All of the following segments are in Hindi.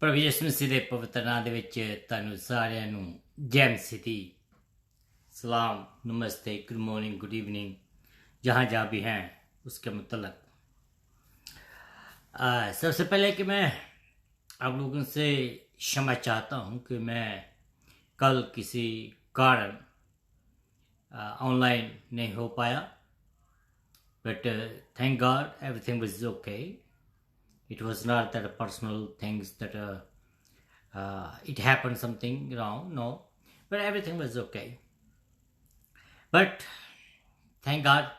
प्रभु यीशु मसीह ਦੇ ਪਵਿੱਤਰ ਨਾਮ ਦੇ ਵਿੱਚ ਤੁਹਾਨੂੰ ਸਾਰਿਆਂ ਨੂੰ ਜੈ ਮਸੀਹ ਦੀ सलाम नमस्ते गुड मॉर्निंग गुड इवनिंग जहाँ जहाँ भी हैं उसके मतलब सबसे पहले कि मैं आप लोगों से क्षमा चाहता हूँ कि मैं कल किसी कारण ऑनलाइन नहीं हो पाया but thank God everything was okay it was not that personal things that it happened something wrong, no, but everything was okay. But thank God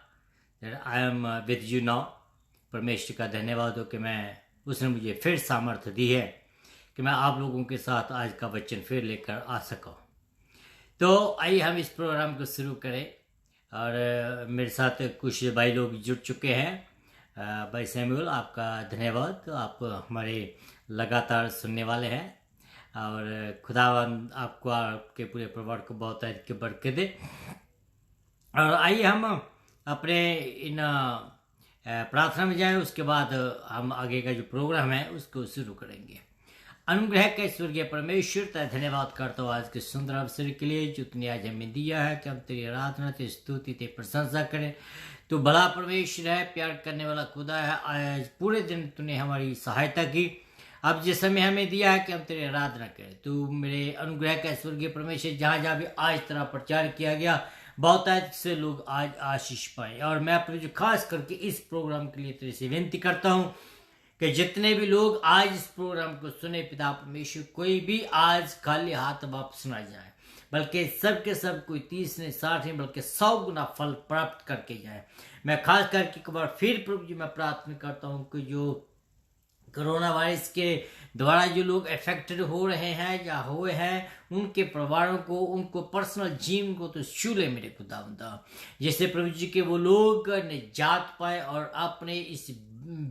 that I am with you now. परमेश्वर का धन्यवाद हो कि उसने मुझे फिर सामर्थ्य दी है कि मैं आप लोगों के साथ आज का वचन फिर लेकर आ सकूं। तो आइए हम इस प्रोग्राम को शुरू करें और मेरे साथ कुछ भाई लोग जुड़ चुके हैं। भाई सैमुअल, आपका धन्यवाद, आप हमारे लगातार सुनने वाले हैं और खुदावंद आपको आपके पूरे परिवार को बहुत अधिक बरकत दे। और आइए हम अपने इन प्रार्थना में जाएं, उसके बाद हम आगे का जो प्रोग्राम है उसको शुरू करेंगे। अनुग्रह के स्वर्गीय परमेश्वर तेरा धन्यवाद करता हूँ आज के सुंदर अवसर के लिए जो तूने आज हमें दिया है कि हम तेरी आराधना तेरी स्तुति तेरी प्रशंसा करें। तू बड़ा परमेश्वर है, प्यार करने वाला खुदा है। आज पूरे दिन तूने हमारी सहायता की, अब जिस समय हमें दिया है कि हम तेरी आराधना करें। तू मेरे अनुग्रह का स्वर्गीय परमेश्वर जहाँ जहाँ भी आज तेरा प्रचार किया गया बहुत अधिक से लोग आज आशीष पाए। और मैं अपने जो खास करके इस प्रोग्राम के लिए तेरे से विनती करता हूँ कि जितने भी लोग आज इस प्रोग्राम को सुने पिता परमेश्वर, कोई भी आज खाली हाथ वापस ना जाए, बल्कि सब के सब कोई 30 नहीं 60 नहीं बल्कि 100 गुना फल प्राप्त करके जाए। मैं खास करके एक बार फिर प्रभु जी मैं प्रार्थना करता हूँ कि जो कोरोना वायरस के द्वारा जो लोग अफेक्टेड हो रहे हैं या हुए हैं उनके परिवारों को, उनको पर्सनल जीवन को तो छू ले मेरे खुदावंदा, जिससे प्रभु जी के वो लोग निजात पाए और अपने इस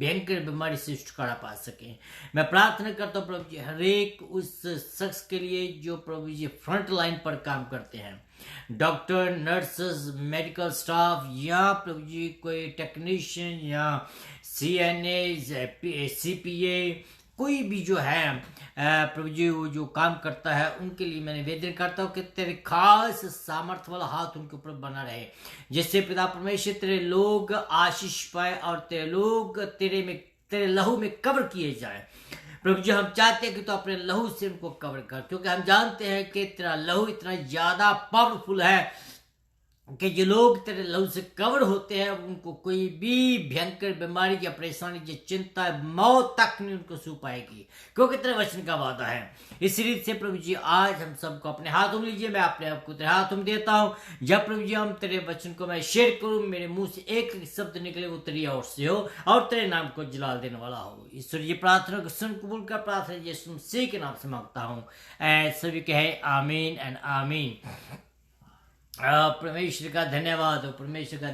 भयंकर बीमारी से छुटकारा पा सकें। मैं प्रार्थना करता हूँ प्रभु जी हर एक उस शख्स के लिए जो प्रभु जी फ्रंट लाइन पर काम करते हैं, डॉक्टर, नर्सेस, मेडिकल स्टाफ या प्रभु जी कोई टेक्नीशियन या CNA, CPA, कोई भी जो है प्रभु जी वो जो काम करता है उनके लिए मैं निवेदन करता हूँ कि तेरे खास सामर्थ्य वाला हाथ उनके ऊपर बना रहे, जिससे पिता परमेश्वर तेरे लोग आशीष पाए और तेरे लोग तेरे लहू में कवर किए जाए। प्रभु जी हम चाहते हैं कि तो अपने लहू से उनको कवर कर, क्योंकि हम जानते हैं कि तेरा लहू इतना ज्यादा पावरफुल है कि जो लोग तेरे लहू से कवर होते हैं उनको कोई भी भयंकर बीमारी या परेशानी या चिंता मौत तक नहीं उनको छू पाएगी, क्योंकि तेरे वचन का वादा है। इस रीति से प्रभु जी आज हम सबको अपने हाथों में लीजिए, मैं अपने आप को तेरे हाथों में देता हूँ। जब प्रभु जी हम तेरे वचन को मैं शेयर करूँ, मेरे मुंह से एक शब्द निकले वो तेरी ओर से हो और तेरे नाम को जलाल देने वाला हो। ईश्वर जी प्रार्थना को सुन कबूल कर, प्रार्थना यीशु मसीह के नाम से मांगता हूँ, सभी कहे आमीन एंड आमीन। परमेश्वर का धन्यवाद हो, परमेश्वर का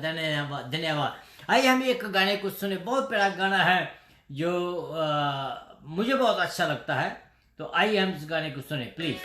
धन्यवाद। आइए हम एक गाने को सुने, बहुत प्यारा गाना है जो मुझे बहुत अच्छा लगता है, तो आइए हम इस गाने को सुने प्लीज।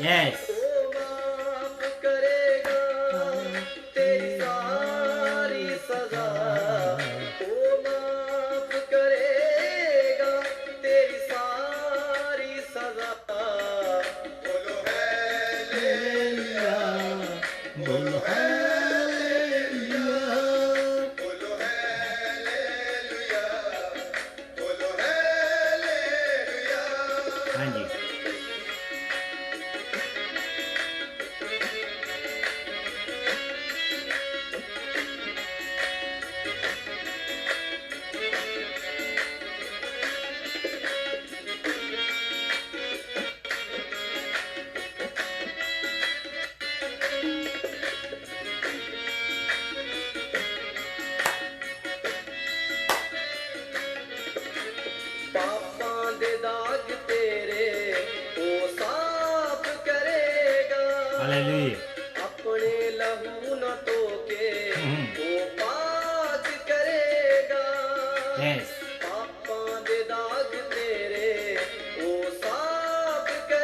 Yes. हाँ जी।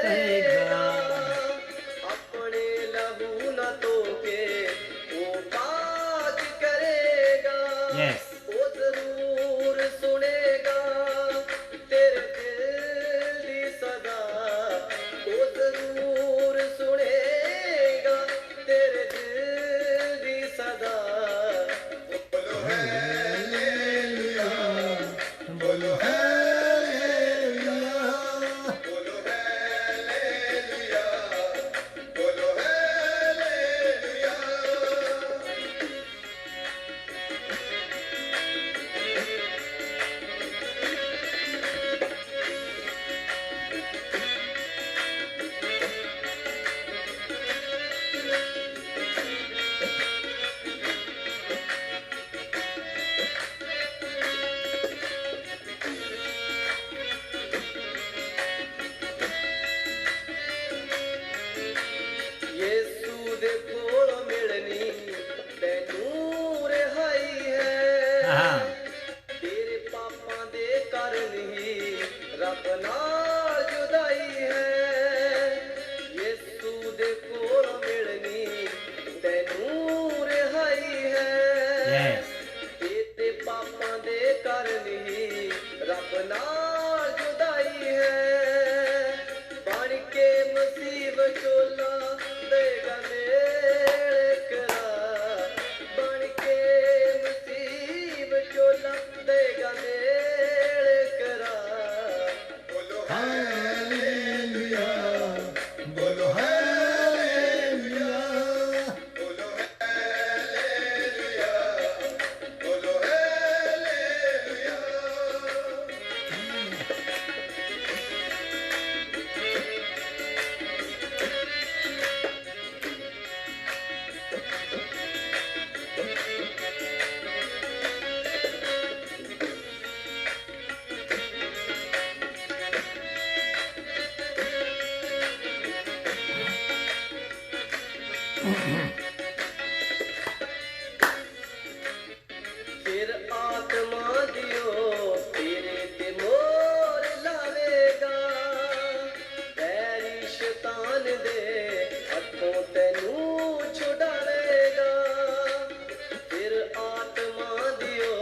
करेगा। अपने लहू न तो के वो पाक करेगा। यस, वो जरूर सुनेगा तेरे दिल दी सदा। वो जरूर सुनेगा तेरे दिल दी सदा। बोलो हालेलुया, बोलो हालेलुया। बोलो हालेलुया, बोलो हालेलुया। यीशु दे कोल मिलनी तैनूं रिहाई है। हाँ, तेरे पापां दे कारण ही रब नाल जुदाई है। यीशु दे कोल मिलनी तैनूं रिहाई है। यस, तेरे पापां दे कारण ही रब नाल जुदाई है। बन के मसीब चोला देगा मेरे करा। बन के मसीब चोला देगा मेरे करा। बोलो हालेलुया, बोलो हालेलुया। बोलो हालेलुया, बोलो हालेलुया। फिर आत्मा दियो तेरे ते मोर लावेगा। बैरी शैतान दे हथों तैनूं छुड़ावेगा। फिर आत्मा दियो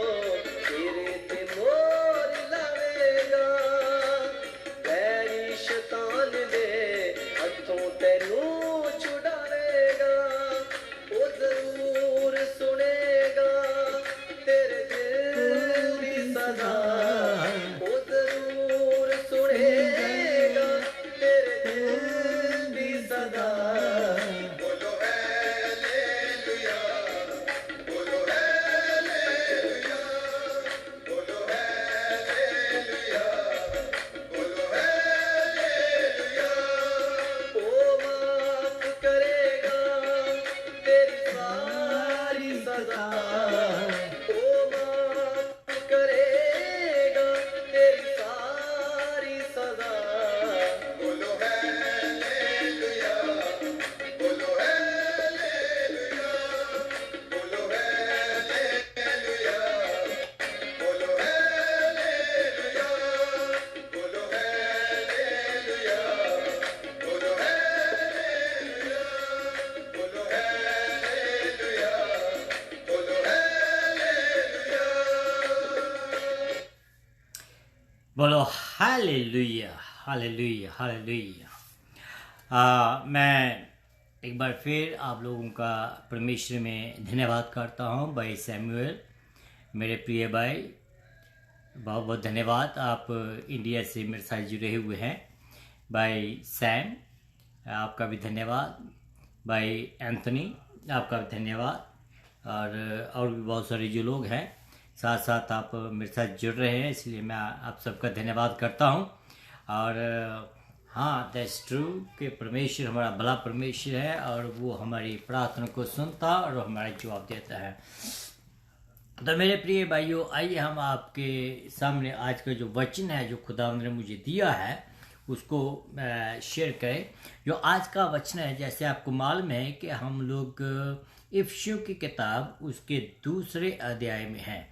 तेरे ते मोर लावेगा। बैरी शैतान दे हथों तैनूं छुड़ावेगा। वो जरूर सुनेगा तेरे दिल दी सदा। वो जरूर सुनेगा तेरे दिल दी सदा। बोलो हालेलुया, बोलो हालेलुया, बोलो हालेलुया, बोलो हालेलुया। ओ माफ करेगा तेरी सारी सजा। ओ माफ करेगा तेरी सारी सजा। बोलो हालेलुया, बोलो हालेलुया, बोलो हालेलुया, बोलो हालेलुया, बोलो हालेलुया, बोलो हालेलुया, बोलो हालेलुया, बोलो हालेलुया। बोलो हालेलुया, हालेलुया, हालेलुया। मैं एक बार फिर आप लोगों का परमेश्वर में धन्यवाद करता हूँ। भाई सैमुअल, मेरे प्रिय भाई, बहुत बहुत धन्यवाद। आप इंडिया से मेरे साथ जुड़े हुए हैं। भाई सैम, आपका भी धन्यवाद। भाई एंथनी, आपका भी धन्यवाद। और भी बहुत सारे जो लोग हैं साथ साथ आप मेरे साथ जुड़ रहे हैं, इसलिए मैं आप सबका धन्यवाद करता हूँ। और हाँ, दैट्स ट्रू कि परमेश्वर हमारा भला परमेश्वर है और वो हमारी प्रार्थना को सुनता और हमारा जवाब देता है। तो मेरे प्रिय भाइयों, आइए हम आपके सामने आज का जो वचन है जो खुदावंद ने मुझे दिया है उसको शेयर करें। जो आज का वचन है, जैसे आपको मालूम है कि हम लोग इफिसियों की किताब उसके दूसरे अध्याय में हैं।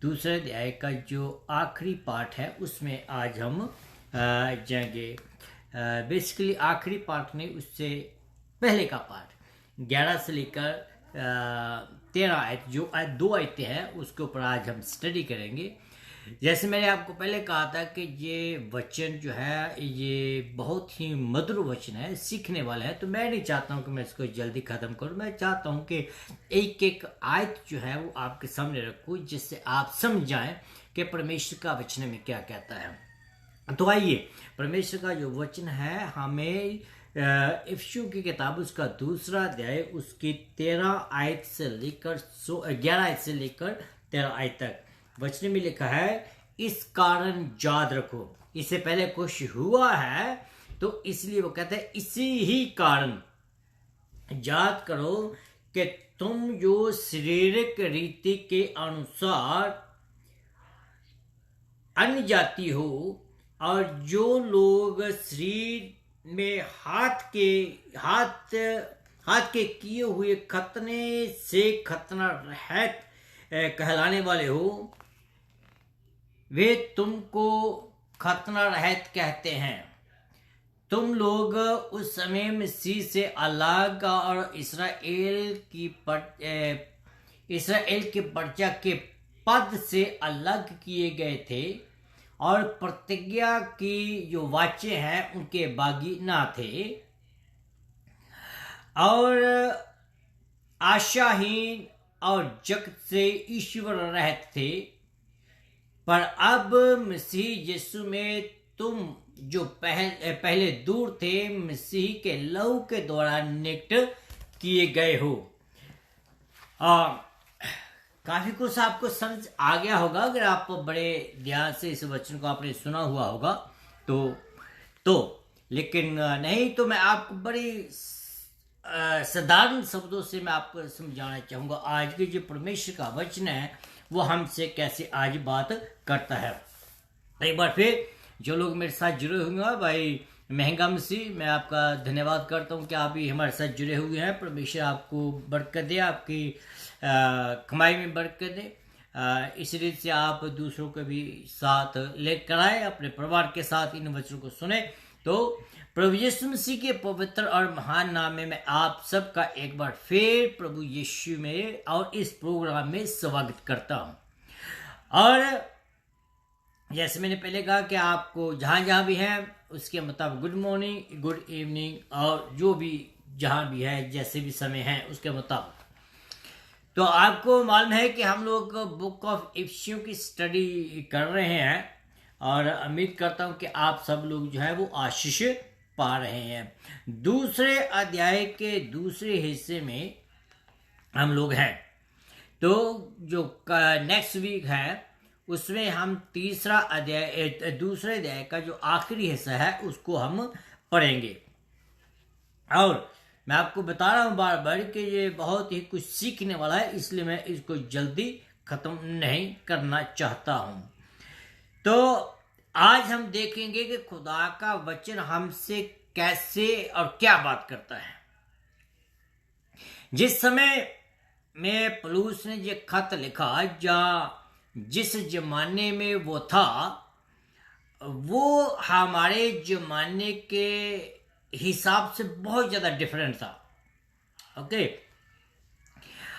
दूसरे अध्याय का जो आखिरी पाठ है उसमें आज हम जाएंगे। बेसिकली आखिरी पार्ट नहीं, उससे पहले का पार्ट 11 से लेकर 13 आयत, जो 2 आयतें हैं उसके ऊपर आज हम स्टडी करेंगे। जैसे मैंने आपको पहले कहा था कि ये वचन जो है ये बहुत ही मधुर वचन है, सीखने वाला है। तो मैं नहीं चाहता हूँ कि मैं इसको जल्दी ख़त्म करूँ, मैं चाहता हूँ कि एक एक आयत जो है वो आपके सामने रखूँ, जिससे आप समझ जाएं कि परमेश्वर का वचन में क्या कहता है। तो आइए, परमेश्वर का जो वचन है हमें इफिसियों की किताब उसका 2 अध्याय उसकी 13 आयत से लेकर 11 आयत से लेकर 13 आयत तक वचन में लिखा है, इस कारण याद रखो। इससे पहले कुछ हुआ है तो इसलिए वो कहते हैं इसी ही कारण याद करो कि तुम जो शारीरिक रीति के अनुसार अन्य जाति हो और जो लोग शरीर में हाथ के किए हुए खतने से खतना रहित कहलाने वाले हो, वे तुमको खतना रहित कहते हैं। तुम लोग उस समय मसीह से अलग और इसराइल के प्रजा के पद से अलग किए गए थे और प्रतिज्ञा की जो वाचे हैं उनके बागी ना थे और आशाहीन और जगत से ईश्वर रहित थे। पर अब मसीह यीशु में तुम जो पहले दूर थे, मसीह के लहू के द्वारा निकट किए गए हो। काफी कुछ आपको समझ आ गया होगा अगर आप बड़े ध्यान से इस वचन को आपने सुना हुआ होगा तो लेकिन नहीं तो मैं आपको बड़ी साधारण शब्दों से मैं आपको समझाना चाहूंगा आज के जो परमेश्वर का वचन है वो हमसे कैसे आज बात करता है। एक बार फिर जो लोग मेरे साथ जुड़े हुए भाई महंगा मसीह, मैं आपका धन्यवाद करता हूं कि आप भी हमारे साथ जुड़े हुए हैं। परमेश्वर आपको बरकत दे, आपकी कमाई में बरकत दे। इस रीत से आप दूसरों को भी साथ लेकर आए, अपने परिवार के साथ इन वचनों को सुने। तो प्रभु यीशु मसीह के पवित्र और महान नाम में मैं आप सबका एक बार फिर प्रभु यीशु में और इस प्रोग्राम में स्वागत करता हूं। और जैसे मैंने पहले कहा कि आपको जहां जहां भी हैं उसके मुताबिक गुड मॉर्निंग, गुड इवनिंग और जो भी जहां भी है जैसे भी समय है उसके मुताबिक। तो आपको मालूम है कि हम लोग बुक ऑफ इफिसियों की स्टडी कर रहे हैं और उम्मीद करता हूं कि आप सब लोग जो है वो आशीष पा रहे हैं। दूसरे अध्याय के दूसरे हिस्से में हम लोग हैं। तो जो नेक्स्ट वीक है उसमें हम दूसरे अध्याय का जो आखिरी हिस्सा है उसको हम पढ़ेंगे। और मैं आपको बता रहा हूं बार बार कि ये बहुत ही कुछ सीखने वाला है, इसलिए मैं इसको जल्दी खत्म नहीं करना चाहता हूं। तो आज हम देखेंगे कि खुदा का वचन हमसे कैसे और क्या बात करता है। जिस समय में पौलुस ने ये खत लिखा या जिस जमाने में वो था वो हमारे जमाने के हिसाब से बहुत ज्यादा डिफरेंट था। ओके,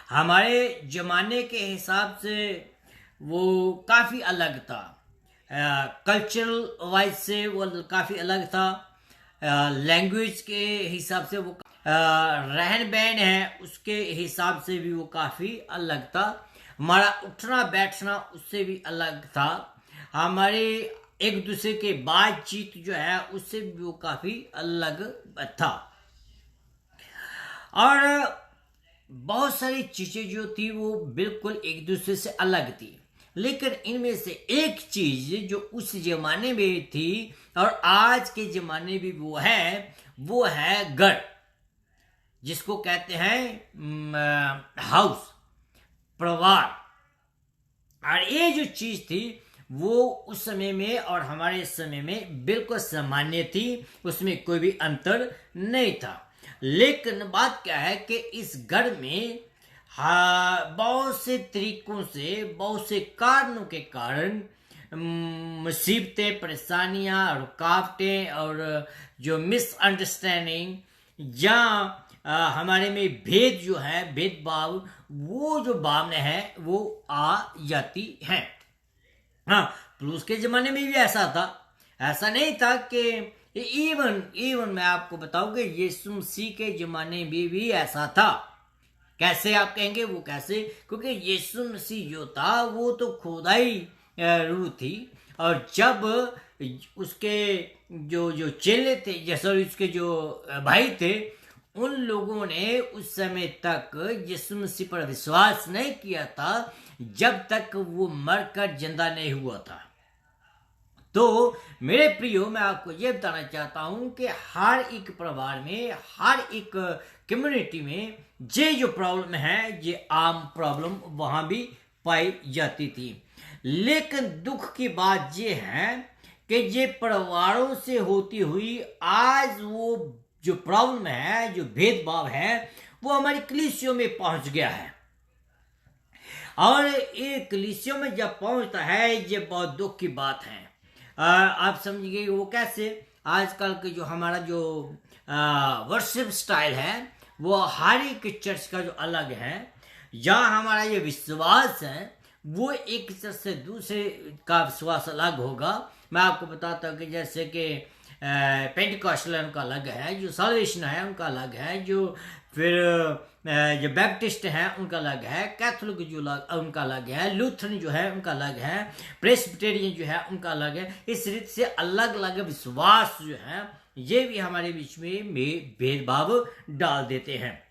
हमारे जमाने के हिसाब से वो काफी अलग था। कल्चरल वाइज से वो काफी अलग था। लैंग्वेज के हिसाब से वो रहन बहन है उसके हिसाब से भी वो काफी अलग था। हमारा उठना बैठना उससे भी अलग था। हमारे एक दूसरे के बातचीत जो है उससे भी वो काफी अलग था। और बहुत सारी चीजें जो थी वो बिल्कुल एक दूसरे से अलग थी। लेकिन इनमें से एक चीज जो उस जमाने में थी और आज के जमाने में वो है घर, जिसको कहते हैं हाउस, परिवार। और ये जो चीज थी वो उस समय में और हमारे समय में बिल्कुल सामान्य थी, उसमें कोई भी अंतर नहीं था। लेकिन बात क्या है कि इस घर में बहुत से तरीकों से, बहुत से कारणों के कारण मुसीबतें, परेशानियां, रुकावटें और जो मिसअंडरस्टैंडिंग या हमारे में भेद जो है, भेदभाव, वो जो भावना है वो आ जाती है। हाँ, पुरुष के जमाने में भी ऐसा था। ऐसा नहीं था कि इवन मैं आपको बताऊं कि यीशु मसीह के जमाने में भी ऐसा था। कैसे आप कहेंगे वो कैसे? क्योंकि यीशु मसीह जो था वो तो खुदाई रूह थी, और जब उसके जो चेले थे, सॉरी उसके जो भाई थे, उन लोगों ने उस समय तक यीशु मसीह पर विश्वास नहीं किया था जब तक वो मरकर जिंदा नहीं हुआ था। तो मेरे प्रियो, मैं आपको ये बताना चाहता हूं कि हर एक परिवार में, हर एक कम्युनिटी में ये जो प्रॉब्लम है, ये आम प्रॉब्लम वहां भी पाई जाती थी। लेकिन दुख की बात ये है कि ये परिवारों से होती हुई आज वो जो प्रॉब्लम है, जो भेदभाव है, वो हमारी कलीसियों में पहुंच गया है। और ये कलीसियों में जब पहुंचता है, ये बहुत दुख की बात है। आप समझिए वो कैसे? आजकल के जो हमारा जो वर्शिप स्टाइल है, वो हर एक चर्च का जो अलग है। जहाँ हमारा ये विश्वास है वो एक चर्च से दूसरे का विश्वास अलग होगा। मैं आपको बताता हूँ कि जैसे कि पेंटिकॉस्टल उनका अलग है, जो साल्वेशन है उनका अलग है, जो फिर जो बैप्टिस्ट है उनका अलग है, कैथोलिक जो उनका अलग है, लूथरन जो है उनका अलग है, प्रेस्बिटेरियन जो है उनका अलग है। इस रीत से अलग अलग विश्वास जो है ये भी हमारे बीच में भेदभाव डाल देते हैं।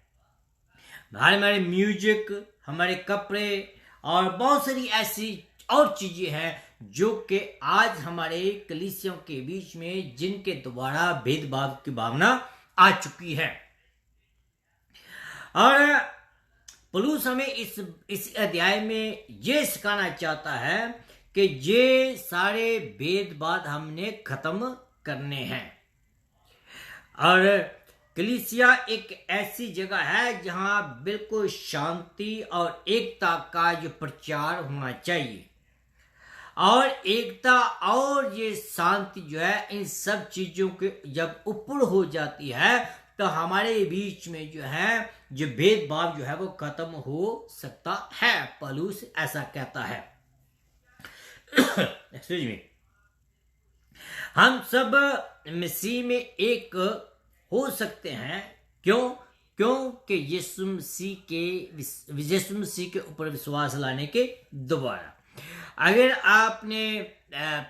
हमारे म्यूजिक, हमारे कपड़े और बहुत सारी ऐसी और चीजें हैं जो कि आज हमारे कलीसियों के बीच में, जिनके द्वारा भेदभाव की भावना आ चुकी है। और पौलुस हमें इस अध्याय में ये सिखाना चाहता है कि ये सारे भेदभाव हमने खत्म करने हैं। और कलीसिया एक ऐसी जगह है जहां बिल्कुल शांति और एकता का जो प्रचार होना चाहिए। और एकता और ये शांति जो है, इन सब चीजों के जब ऊपर हो जाती है तो हमारे बीच में जो है जो भेदभाव जो है वो खत्म हो सकता है। पौलुस ऐसा कहता है। Excuse me. हम सब मसीह में एक हो सकते हैं। क्योंकि यीशु मसीह के ऊपर विश्वास लाने के द्वारा। अगर आपने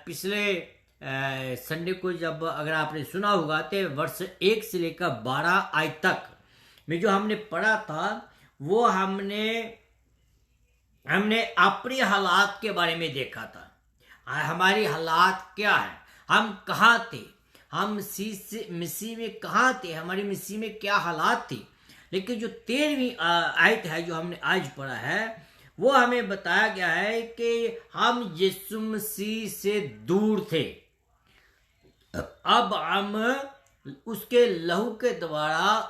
पिछले संडे को जब अगर आपने सुना होगा तो वर्ष 1 से लेकर 12 आज तक में जो हमने पढ़ा था, वो हमने अपने हालात के बारे में देखा था। हमारी हालात क्या है, हम कहाँ थे, हम मसीह में कहाँ थे, हमारी मसीह में क्या हालात थी। लेकिन जो 13वीं आयत है जो हमने आज पढ़ा है, वो हमें बताया गया है कि हम यीशु मसीह से दूर थे, अब हम उसके लहू के द्वारा,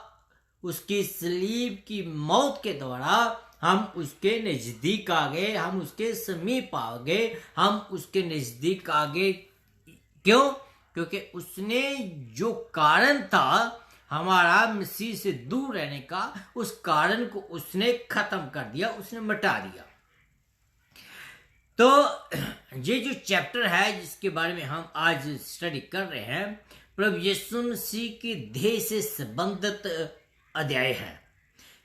उसकी सलीब की मौत के द्वारा हम उसके नजदीक आ गए, हम उसके समीप आ गए, हम उसके नजदीक आ गए। क्यों? क्योंकि उसने जो कारण था हमारा मसीह से दूर रहने का, उस कारण को उसने खत्म कर दिया, उसने मिटा दिया। तो ये जो चैप्टर है जिसके बारे में हम आज स्टडी कर रहे हैं, प्रभु यीशु मसीह की देह से संबंधित अध्याय है।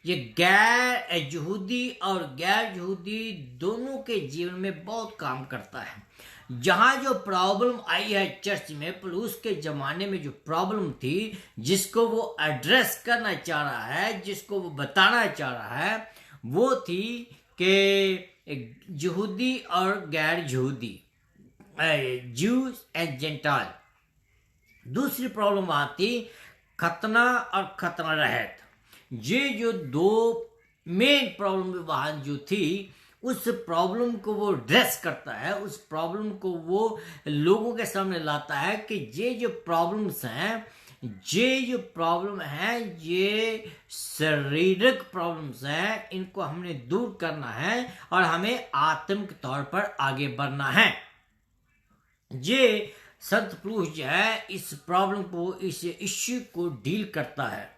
ये गैर यहूदी और गैर यहूदी दोनों के जीवन में बहुत काम करता है। जहां जो प्रॉब्लम आई है चर्च में, पौलुस के जमाने में जो प्रॉब्लम थी, जिसको वो एड्रेस करना चाह रहा है, जिसको वो बताना चाह रहा है, वो थी कि यहूदी और गैर यहूदी, ज्यूज एंड जेंटाइल। दूसरी प्रॉब्लम वहां थी खतना और खतना रहित। ये जो दो मेन प्रॉब्लम वहां जो थी, उस प्रॉब्लम को वो ड्रेस करता है, उस प्रॉब्लम को वो लोगों के सामने लाता है कि ये जो प्रॉब्लम्स हैं, ये जो प्रॉब्लम है, ये शारीरिक प्रॉब्लम्स हैं, इनको हमने दूर करना है और हमें आत्मिक तौर पर आगे बढ़ना है। ये संत पुरुष जो है इस प्रॉब्लम को, इस इश्यू को डील करता है।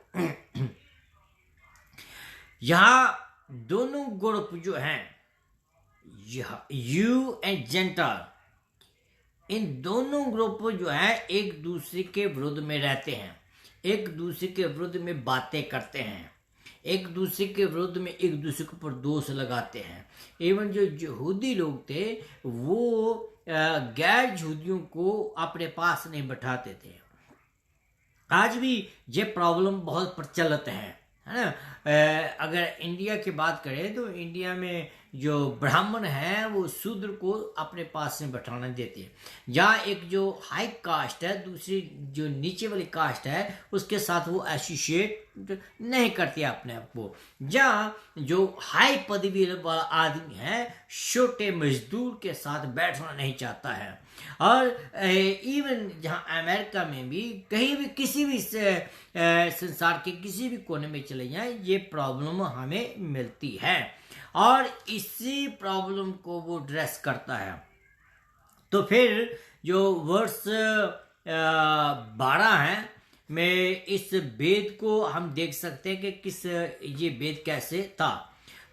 यहाँ दोनों ग्रुप जो हैं, यू एंड जेंटाइल, इन दोनों ग्रुप जो है एक दूसरे के विरुद्ध में रहते हैं, एक दूसरे के विरुद्ध में बातें करते हैं, एक दूसरे के विरुद्ध में एक दूसरे के ऊपर दोष लगाते हैं। इवन जो यहूदी लोग थे वो गैर यहूदियों को अपने पास नहीं बैठाते थे। आज भी ये प्रॉब्लम बहुत प्रचलित है ना। अगर इंडिया की बात करें तो इंडिया में जो ब्राह्मण हैं वो शूद्र को अपने पास में बैठाना देते हैं। जहाँ एक जो हाई कास्ट है, दूसरी जो नीचे वाली कास्ट है, उसके साथ वो एसोसिएट नहीं करते अपने आप को। जहाँ जो हाई पदवी वाला आदमी है छोटे मजदूर के साथ बैठना नहीं चाहता है। और इवन जहाँ अमेरिका में भी कहीं भी किसी भी संसार के किसी भी कोने में चले जाएं, ये प्रॉब्लम हमें मिलती है और इसी प्रॉब्लम को वो ड्रेस करता है। तो फिर जो वर्ष 12 है में इस भेद को हम देख सकते हैं कि ये भेद कैसे था।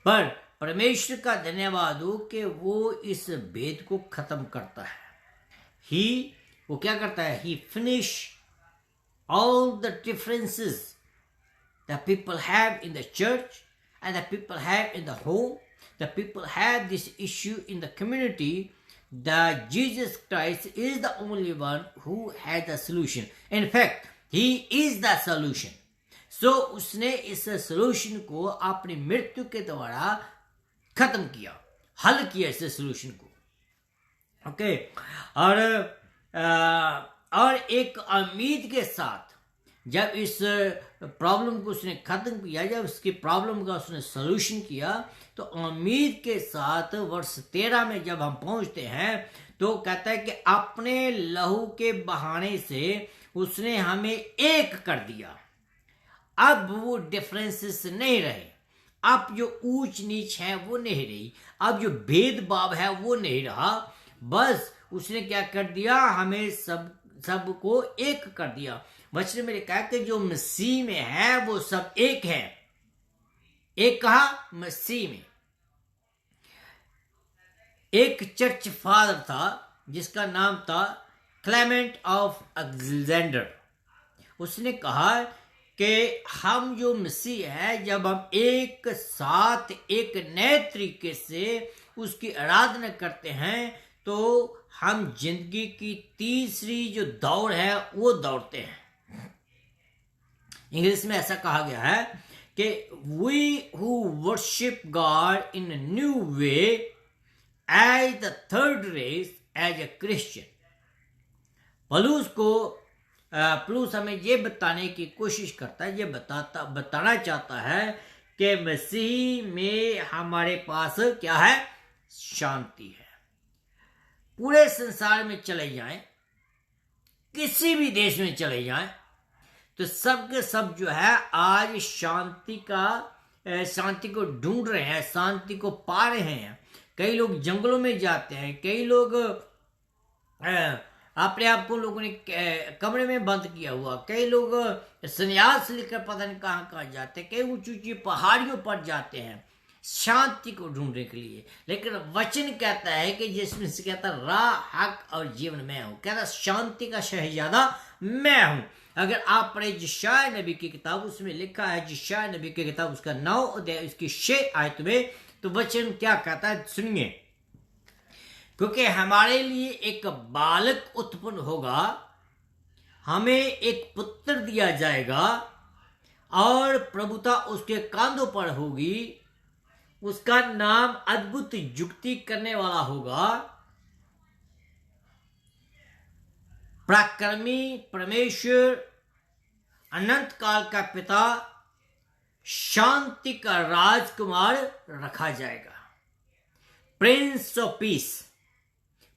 पर परमेश्वर का धन्यवाद हो कि वो इस भेद को खत्म करता है। वो क्या करता है? ही finish all the differences that people have in the church and that people have in the home, that people have this issue in the community, that Jesus Christ is the only one who has the solution. In fact, he is the solution. So उसने इस solution को अपनी मृत्यु के द्वारा खत्म किया, हल किया इस solution को। ओके और एक उम्मीद के साथ जब इस प्रॉब्लम को उसने खत्म किया, जब उसकी प्रॉब्लम का उसने सॉल्यूशन किया, तो उम्मीद के साथ वर्ष 13 में जब हम पहुंचते हैं तो कहता है कि अपने लहू के बहाने से उसने हमें एक कर दिया। अब वो डिफरेंसेस नहीं रहे, अब जो ऊंच नीच है वो नहीं रही, अब जो भेदभाव है वो नहीं रहा। बस उसने क्या कर दिया? हमें सबको एक कर दिया। वचन में लिखा है कि जो मसीह में है वो सब एक है। एक कहा? मसीह में। एक चर्च फादर था जिसका नाम था क्लेमेंट ऑफ अलेक्जेंडर। उसने कहा कि हम जो मसीह है, जब हम एक साथ एक नए तरीके से उसकी आराधना करते हैं तो हम जिंदगी की तीसरी जो दौड़ है वो दौड़ते हैं। इंग्लिश में ऐसा कहा गया है कि we who worship God in a new way as the third race as a Christian. पलूस हमें ये बताने की कोशिश करता है, ये बताना चाहता है कि मसीह में हमारे पास क्या है? शांति है। पूरे संसार में चले जाएं, किसी भी देश में चले जाएं, तो सब के सब जो है आज शांति को ढूंढ रहे हैं, शांति को पा रहे हैं। कई लोग जंगलों में जाते हैं, कई लोग अपने आप को लोगों ने कमरे में बंद किया हुआ, कई लोग संन्यास लेकर पता नहीं कहाँ जाते, कई ऊंची ऊंची पहाड़ियों पर जाते हैं शांति को ढूंढने के लिए। लेकिन वचन कहता है कि जिसमें से कहता राह, हक और जीवन मैं हूं। कहता शांति का शहजादा मैं हूं। अगर आप पढ़े यशायाह नबी की किताब, उसमें लिखा है यशायाह नबी की किताब उसका 9 अध्याय उसकी 6 आयत में, तो वचन क्या कहता है सुनिए। क्योंकि हमारे लिए एक बालक उत्पन्न होगा, हमें एक पुत्र दिया जाएगा और प्रभुता उसके कांधों पर होगी। उसका नाम अद्भुत युक्ति करने वाला होगा, पराक्रमी परमेश्वर, अनंत काल का पिता, शांति का राजकुमार रखा जाएगा, प्रिंस ऑफ पीस।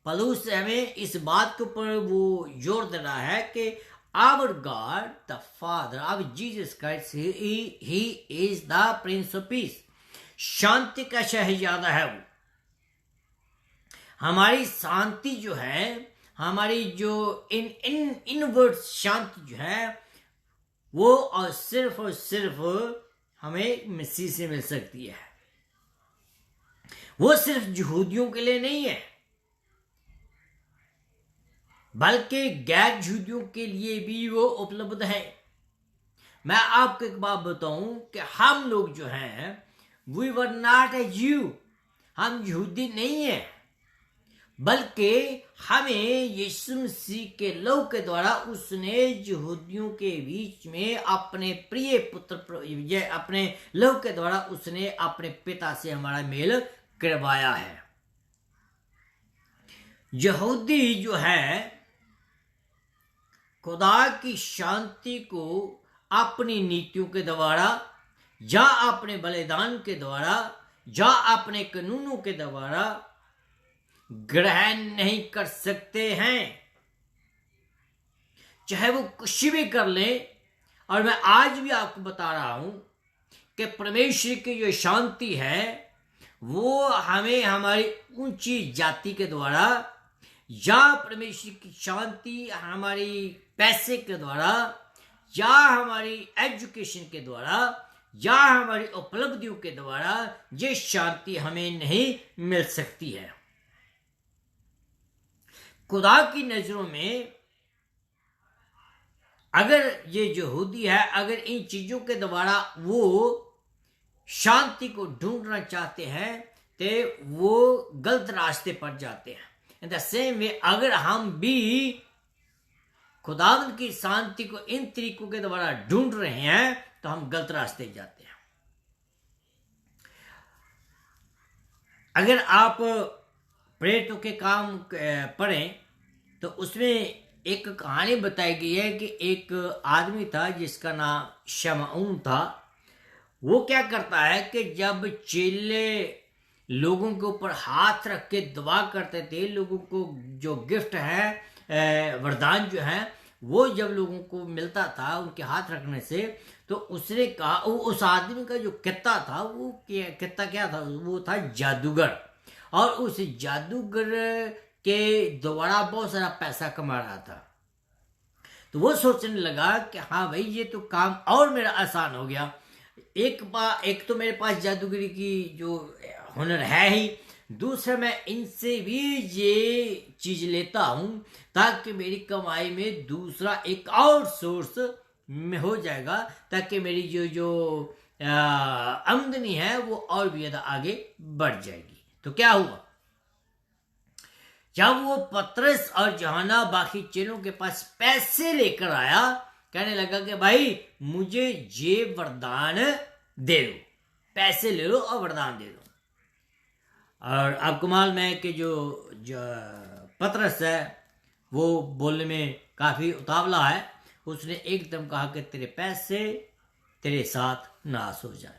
पलूस से हमें इस बात के ऊपर वो जोर दे रहा है कि our God the father of Jesus Christ, he is the prince of peace. शांति का शहजादा है वो। हमारी शांति जो है, हमारी जो इनवर्ड शांति जो है वो और सिर्फ हमें मसीह से मिल सकती है। वो सिर्फ यहूदियों के लिए नहीं है, बल्कि गैर यहूदियों के लिए भी वो उपलब्ध है। मैं आपको एक बात बताऊं कि हम लोग जो हैं वी वर नॉट ए ज्यू, हम यहूदी नहीं है, बल्कि हमें यीशु मसीह के लहू के द्वारा उसने यहूदियों के बीच में अपने प्रिय पुत्र अपने लहू के द्वारा उसने अपने पिता से हमारा मेल करवाया है। यहूदी जो है खुदा की शांति को अपनी नीतियों के द्वारा या अपने बलिदान के द्वारा या अपने कानूनों के द्वारा ग्रहण नहीं कर सकते हैं, चाहे वो कुछ भी कर ले। और मैं आज भी आपको बता रहा हूं कि परमेश्वर की जो शांति है वो हमें हमारी ऊंची जाति के द्वारा या परमेश्वर की शांति हमारी पैसे के द्वारा या हमारी एजुकेशन के द्वारा या हमारी उपलब्धियों के द्वारा ये शांति हमें नहीं मिल सकती है। खुदा की नजरों में अगर ये यहूदी है, अगर इन चीजों के द्वारा वो शांति को ढूंढना चाहते हैं तो वो गलत रास्ते पर जाते हैं। इन द सेम वे अगर हम भी खुदावंद की शांति को इन तरीकों के द्वारा ढूंढ रहे हैं तो हम गलत रास्ते जाते हैं। अगर आप प्रेरितों के काम पढ़ें तो उसमें एक कहानी बताई गई है कि एक आदमी था जिसका नाम शमऊन था। वो क्या करता है कि जब चेले लोगों के ऊपर हाथ रख के दुआ करते थे, लोगों को जो गिफ्ट है वरदान जो है वो जब लोगों को मिलता था उनके हाथ रखने से, तो उसने कहा उस आदमी का जो कित्ता था वो कित्ता क्या था, वो था जादूगर। और उस जादूगर के द्वारा बहुत सारा पैसा कमा रहा था। तो वो सोचने लगा कि हाँ भाई ये तो काम और मेरा आसान हो गया। एक तो मेरे पास जादूगरी की जो हुनर है ही, दूसरा मैं इनसे भी ये चीज लेता हूं ताकि मेरी कमाई में दूसरा एक और सोर्स में हो जाएगा, ताकि मेरी जो आमदनी है वो और भी ज्यादा आगे बढ़ जाएगी। तो क्या हुआ, जब वो पतरस और यूहन्ना बाकी चेलों के पास पैसे लेकर आया, कहने लगा कि भाई मुझे ये वरदान दे दो, पैसे ले लो और वरदान दे दो। और आपको मालूम है कि जो पतरस है वो बोलने में काफी उतावला है। उसने एकदम कहा कि तेरे पैसे तेरे साथ नाश हो जाए।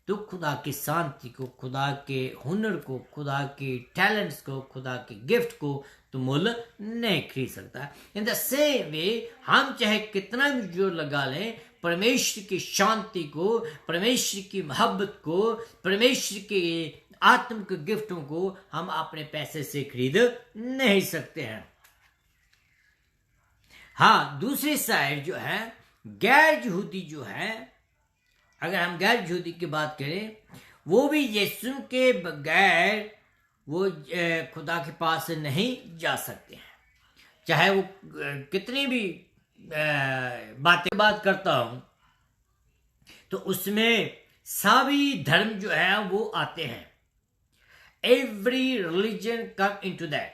तो खुदा की शांति को, खुदा के हुनर को, खुदा के टैलेंट्स को, खुदा के गिफ्ट को तो मुल नहीं खरीद सकता। इन द सेम वे हम चाहे कितना भी जोर लगा लें, परमेश्वर की शांति को, परमेश्वर की मोहब्बत को, परमेश्वर के आत्मिक गिफ्टों को हम अपने पैसे से खरीद नहीं सकते हैं। हाँ, दूसरी साइड जो है गैर यहूदी जो है, अगर हम गैर यहूदी की बात करें, वो भी यीशु के बगैर वो खुदा के पास नहीं जा सकते हैं। चाहे वो कितनी भी बात करता हूं तो उसमें सभी धर्म जो है वो आते हैं। Every religion come into that.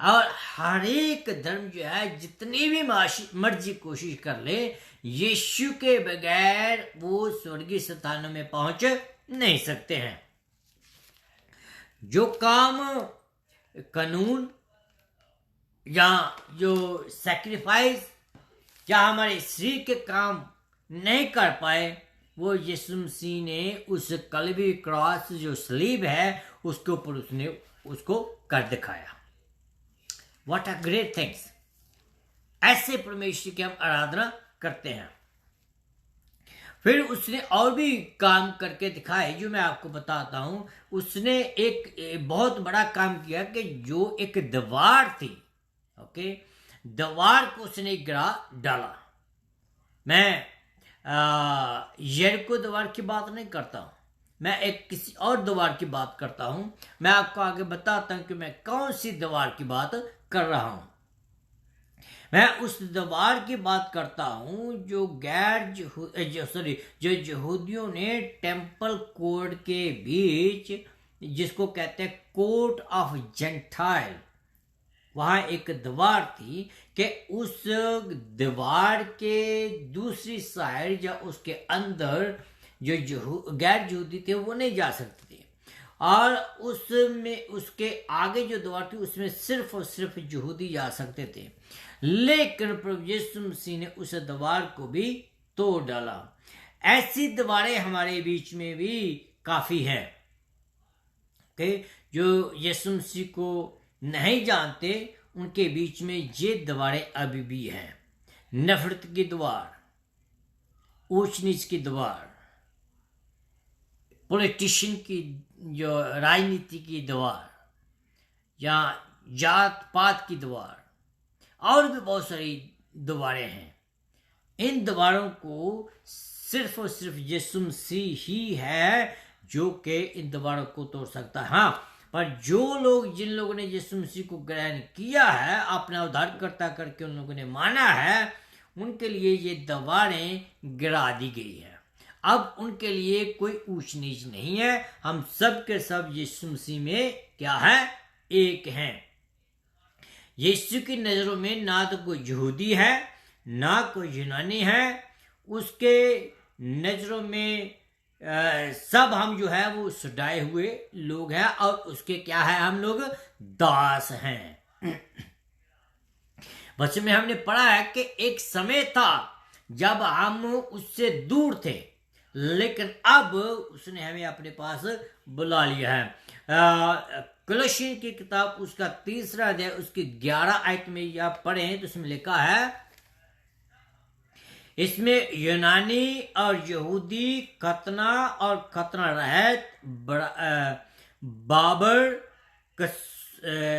और हर एक धर्म जो है जितनी भी मर्जी कोशिश कर ले, यीशु के बगैर वो स्वर्गीय स्थानों में पहुंच नहीं सकते हैं। जो काम कानून या जो सैक्रिफाइस या हमारे शरीर के काम नहीं कर पाए, वो यीशु मसीह ने उस कलवी क्रॉस जो सलीब है उसके ऊपर उसने उसको कर दिखाया। What a great things. ऐसे परमेश्वर की हम आराधना करते हैं। फिर उसने और भी काम करके दिखाए जो मैं आपको बताता हूं। उसने एक बहुत बड़ा काम किया कि जो एक दीवार थी ओके, दीवार को उसने गिरा डाला। मैं यरीको दीवार की बात नहीं करता हूं, मैं एक किसी और दीवार की बात करता हूं। मैं आपको आगे बताता हूं कि मैं कौन सी दीवार की बात कर रहा हूं। मैं उस दीवार की बात करता हूं जो जो यहूदियों ने टेम्पल कोर्ट के बीच, जिसको कहते हैं कोर्ट ऑफ जेंटाइल, वहां एक दीवार थी कि उस दीवार के दूसरी साइड या उसके अंदर जो गैर यहूदी थे वो नहीं जा सकते थे, और उसमें उसके आगे जो दीवार थी उसमें सिर्फ और सिर्फ यहूदी जा सकते थे। लेकिन प्रभु यीशु मसीह ने उस दीवार को भी तोड़ डाला। ऐसी दीवारें हमारे बीच में भी काफी हैं कि जो यीशु मसीह को नहीं जानते, उनके बीच में ये दीवारें अभी भी हैं। नफरत की दीवार, ऊंच नीच की दीवार, पॉलिटिशियन की जो राजनीति की दीवार, या जात पात की दीवार, और भी बहुत सारी दीवारें हैं। इन दीवारों को सिर्फ और सिर्फ यीशु मसीह ही है जो कि इन दीवारों को तोड़ सकता है। हाँ, पर जिन लोगों ने यीशु मसीह को ग्रहण किया है, अपना उद्धारकर्ता करके उन लोगों ने माना है, उनके लिए ये दीवारें गिरा दी गई है। अब उनके लिए कोई ऊंच नीच नहीं है। हम सब के सब यीशु मसीह में क्या है? एक हैं। यीशु की नजरों में ना तो कोई यहूदी है ना कोई यूनानी है। उसके नजरों में सब हम जो है वो छुड़ाए हुए लोग हैं, और उसके क्या है? हम लोग दास हैं। बच्चे में हमने पढ़ा है कि एक समय था जब हम उससे दूर थे, लेकिन अब उसने हमें अपने पास बुला लिया है। कलोसियों की किताब उसका 3 अध्याय उसकी 11 आयत में आप पढ़ें तो इसमें लिखा है, इसमें यूनानी और यहूदी, खतना और खतना रहित, बाबर,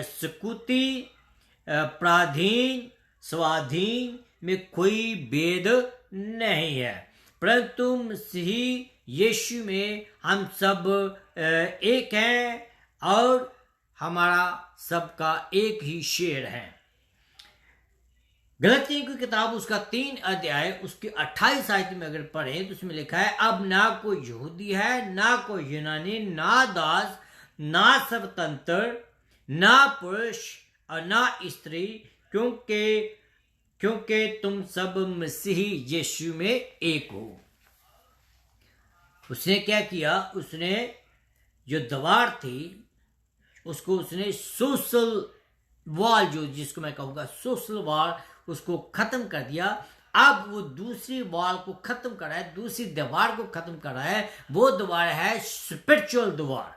सकुती, प्राधीन, स्वाधीन में कोई भेद नहीं है, परंतु मसीह यीशु में हम सब एक हैं और हमारा सबका एक ही शेर है। गलतियों की किताब उसका 3 अध्याय उसकी 28 आयत में अगर पढ़ें तो उसमें लिखा है, अब ना कोई यहूदी है ना कोई यूनानी, ना दास ना स्वतंत्र, ना पुरुष और ना स्त्री, क्योंकि तुम सब मसीह यीशु में एक हो। उसने क्या किया? उसने जो दीवार थी उसको उसने सोशल वॉल, जो जिसको मैं कहूँगा सोशल वॉल, उसको खत्म कर दिया। अब वो दूसरी वॉल को खत्म कर रहा है, दूसरी दीवार को खत्म कर रहा है। वो दीवार है स्पिरिचुअल दीवार,